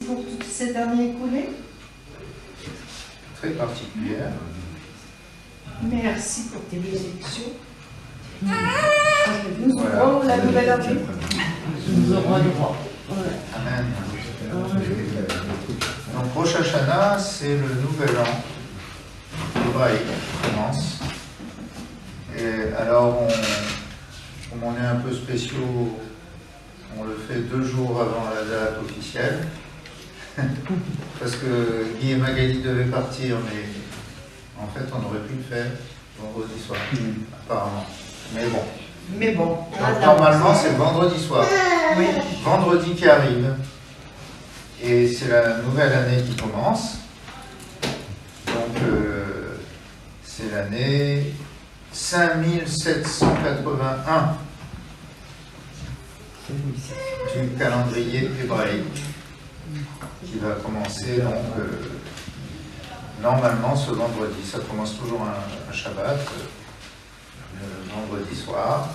Pour toutes ces années écoulées. Très particulière. Merci pour tes bénédictions. Nous ouvrons la nouvelle année. Nous aurons le droit. Amen. Donc Rosh Hashanah, c'est le nouvel an hébraïque qui commence. Et alors, comme on est un peu spéciaux, on le fait 2 jours avant la date officielle. Parce que Guy et Magali devaient partir, mais en fait, on aurait pu le faire vendredi soir, apparemment. Mais bon. Donc, normalement, c'est le vendredi soir. Oui. Vendredi qui arrive. Et c'est la nouvelle année qui commence. Donc, c'est l'année 5781 du calendrier hébraïque qui va commencer donc normalement ce vendredi. Ça commence toujours un Shabbat, le vendredi soir.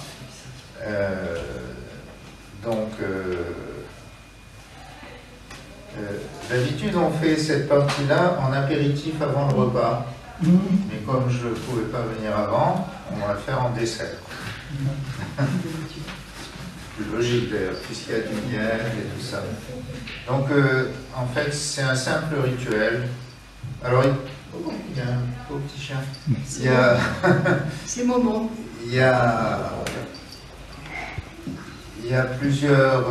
D'habitude on fait cette partie-là en apéritif avant le repas. Mais comme je ne pouvais pas venir avant, on va le faire en dessert. Plus logique d'ailleurs, puisqu'il y a du miel et tout ça. Donc, en fait, c'est un simple rituel. Alors, il y a un beau petit chien. Il y a... C'est Momo. Il y a plusieurs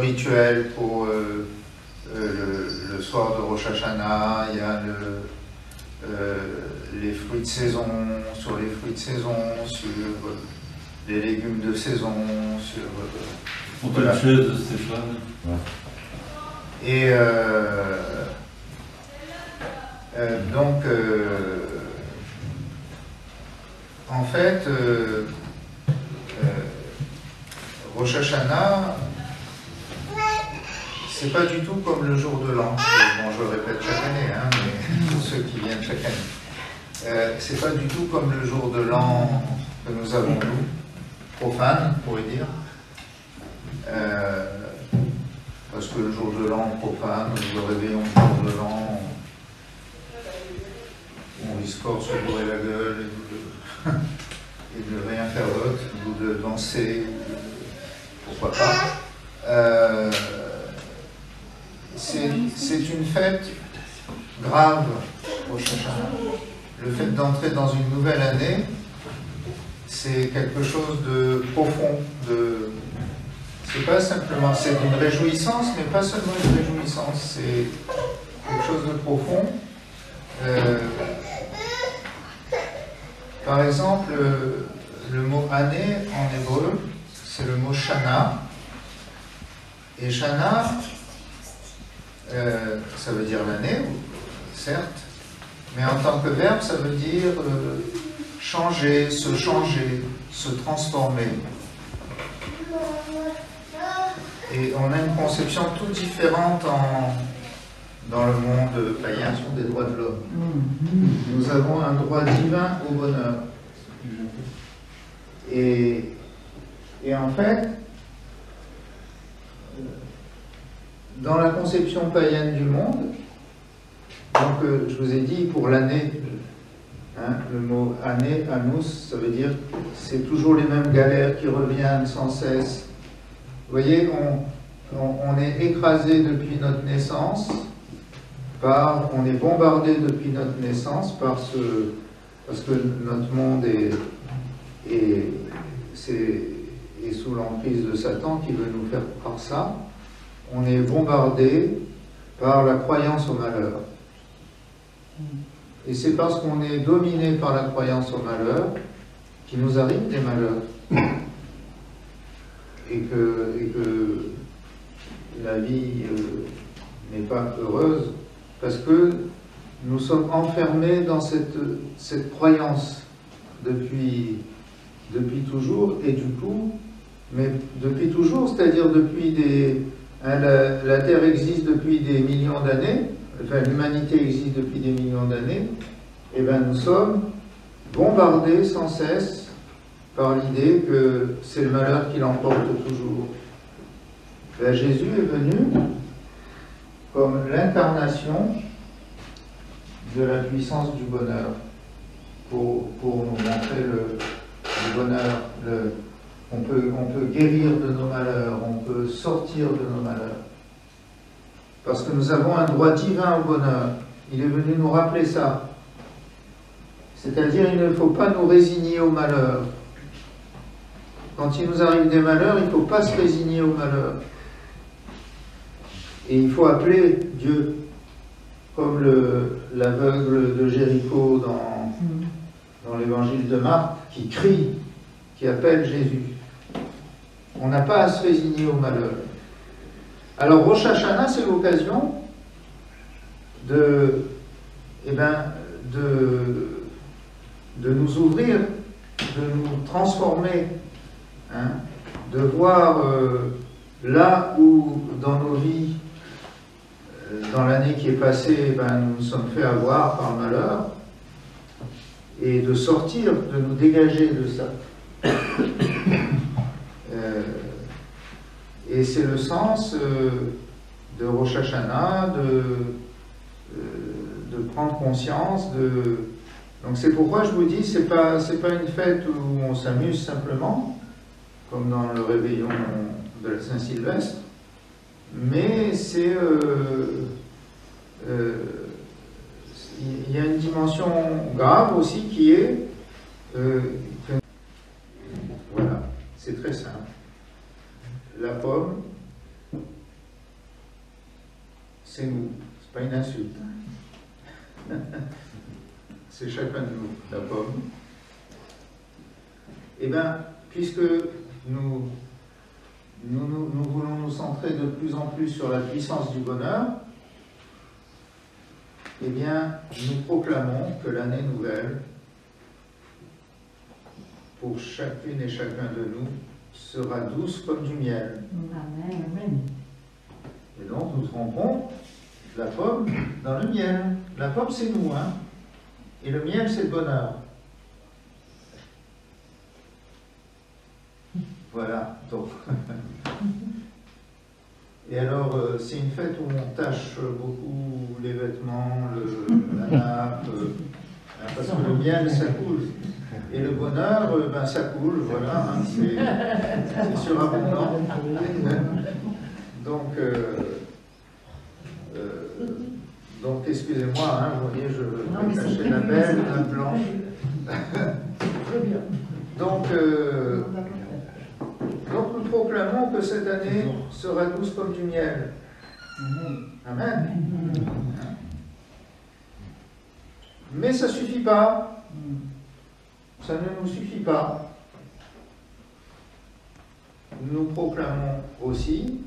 rituels pour le soir de Rosh Hashanah. Il y a les fruits de saison, sur les fruits de saison, sur les légumes de saison, sur... Voilà. Stéphane. Et donc, en fait, Rosh Hashanah, c'est pas du tout comme le jour de l'an. Bon, je le répète chaque année, hein, mais pour ceux qui viennent chaque année. C'est pas du tout comme le jour de l'an que nous avons, nous, profane, on pourrait dire. Parce que le jour de l'an profane, le réveillon du jour de l'an, on risque fort se bourrer la gueule et de rien faire d'autre, ou de danser, pourquoi pas. C'est une fête grave au Hashanah. Le fait d'entrer dans une nouvelle année, c'est quelque chose de profond, c'est pas simplement, c'est une réjouissance, mais pas seulement une réjouissance, c'est quelque chose de profond. Par exemple, le mot année en hébreu, c'est le mot shana. Et shana, ça veut dire l'année, certes, mais en tant que verbe, ça veut dire changer, se transformer. Et on a une conception toute différente dans le monde païen sur des droits de l'homme. Nous avons un droit divin au bonheur. Et en fait, dans la conception païenne du monde, donc je vous ai dit pour l'année, hein, le mot année, annus, ça veut dire c'est toujours les mêmes galères qui reviennent sans cesse. Vous voyez, on est écrasé depuis notre naissance, on est bombardé depuis notre naissance parce que notre monde est sous l'emprise de Satan qui veut nous faire croire ça. On est bombardé par la croyance au malheur. Et c'est parce qu'on est dominé par la croyance au malheur qu'il nous arrive des malheurs. Et que la vie n'est pas heureuse parce que nous sommes enfermés dans cette croyance depuis toujours, et du coup, mais depuis toujours, c'est-à-dire depuis la Terre existe depuis des millions d'années, enfin l'humanité existe depuis des millions d'années, et bien nous sommes bombardés sans cesse par l'idée que c'est le malheur qui l'emporte toujours. Ben, Jésus est venu comme l'incarnation de la puissance du bonheur pour nous montrer le bonheur. On peut guérir de nos malheurs, on peut sortir de nos malheurs. Parce que nous avons un droit divin au bonheur. Il est venu nous rappeler ça. C'est-à-dire, il ne faut pas nous résigner au malheur. Quand il nous arrive des malheurs, il ne faut pas se résigner au malheur. Et il faut appeler Dieu, comme l'aveugle de Jéricho dans l'évangile de Marc, qui crie, qui appelle Jésus. On n'a pas à se résigner au malheur. Alors Rosh Hashanah, c'est l'occasion de nous ouvrir, de nous transformer, hein, de voir là où dans nos vies, dans l'année qui est passée, nous nous sommes fait avoir par le malheur, et de sortir, de nous dégager de ça. Et c'est le sens de Rosh Hashanah, de prendre conscience de... Donc c'est pourquoi je vous dis, c'est pas une fête où on s'amuse simplement, comme dans le réveillon de la Saint-Sylvestre, mais c'est... il y a une dimension grave aussi qui est... voilà, c'est très simple. La pomme, c'est nous, c'est pas une insulte. C'est chacun de nous, la pomme. Eh bien, puisque nous voulons nous centrer de plus en plus sur la puissance du bonheur, eh bien, nous proclamons que l'année nouvelle, pour chacune et chacun de nous, sera douce comme du miel. Amen. Et donc, nous trempons la pomme dans le miel. La pomme, c'est nous, hein. Et le miel, c'est le bonheur. Voilà, donc. Et alors, c'est une fête où on tâche beaucoup les vêtements, la nappe, parce que le miel, ça coule. Et le bonheur, ça coule, voilà, hein, c'est surabondant. Donc excusez-moi, hein, vous voyez, je vais cacher la belle, un blanc. Donc nous proclamons que cette année sera douce comme du miel. Amen. Mais ça ne suffit pas. Ça ne nous suffit pas. Nous proclamons aussi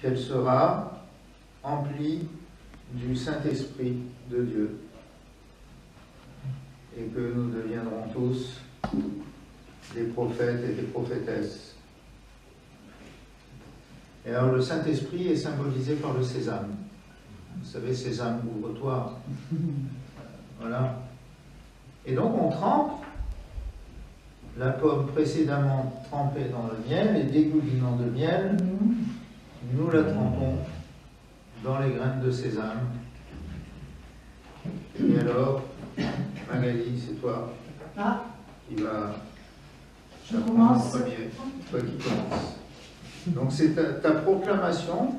qu'elle sera emplie du Saint-Esprit de Dieu et que nous deviendrons tous des prophètes et des prophétesses. Et alors le Saint-Esprit est symbolisé par le sésame. Vous savez, sésame, ouvre-toi. Voilà. Et donc on trempe la pomme précédemment trempée dans le miel et dégoulinant de miel, nous la trempons dans les graines de sésame. Et alors, Magali, c'est toi qui va... Je commence. En premier, toi qui commence. Donc c'est ta proclamation.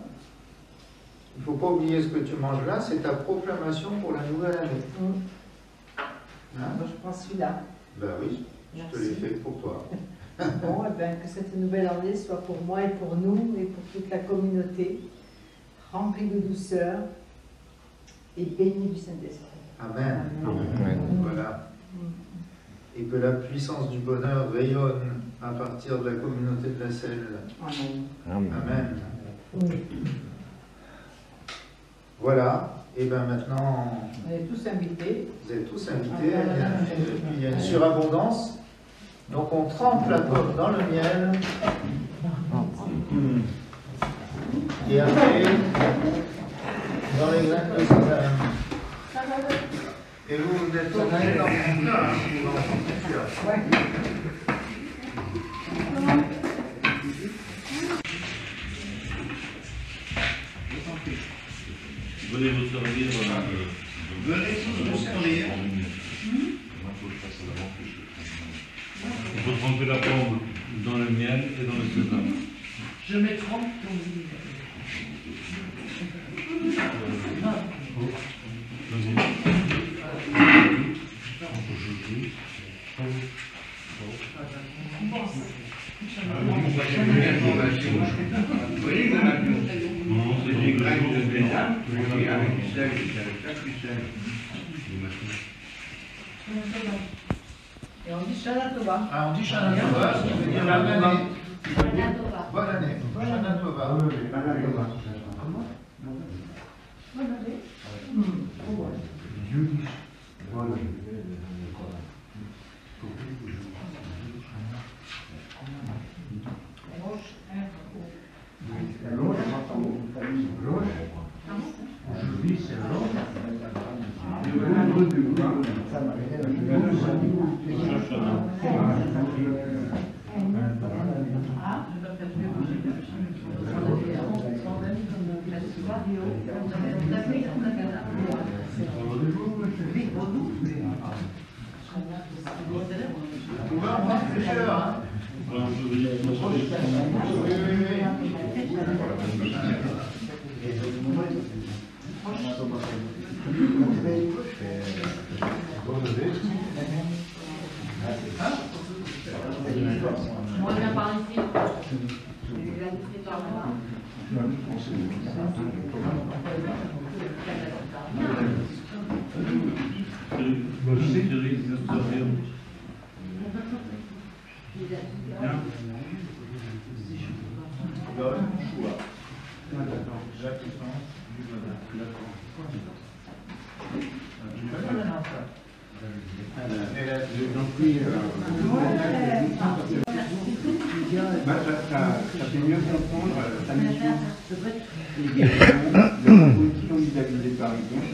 Il ne faut pas oublier ce que tu manges là, c'est ta proclamation pour la nouvelle année. Hein? Je prends celui-là. Ben oui, je te l'ai fait pour toi. Bon, eh bien, que cette nouvelle année soit pour moi et pour nous et pour toute la communauté, remplie de douceur et bénie du Saint-Esprit. Amen. Amen. Voilà. Et que la puissance du bonheur rayonne à partir de la communauté de la Selle. Amen. Amen. Voilà. Et bien maintenant, On est tous invités. vous êtes tous invités. Il y a une surabondance. Donc on trempe la pomme dans le miel. Et après, dans les graines de sésame. Et vous êtes tournés dans mon plat, hein, vous en sentez sûr. Venez vous servir. Venez vous servir. Il faut tremper la pomme dans le miel et dans le sésame. Je mets 30 ton Des graines de sésame, avec du sel, avec du sel. Et on dit Shana Tova. Ah, on dit Shana Tova, ça veut dire bonne année. Bonne année. Shana Tova. On va en prendre plusieurs, hein. On revient par ici. Ça fait mieux comprendre sa mission et la politique envisagée par exemple.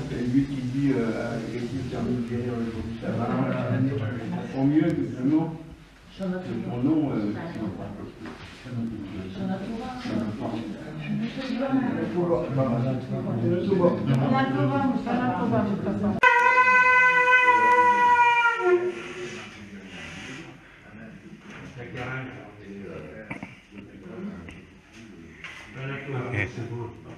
C'est lui qui dit à l'église intermédiaire aujourd'hui ça va. On comprend mieux que vraiment son nom. Ok.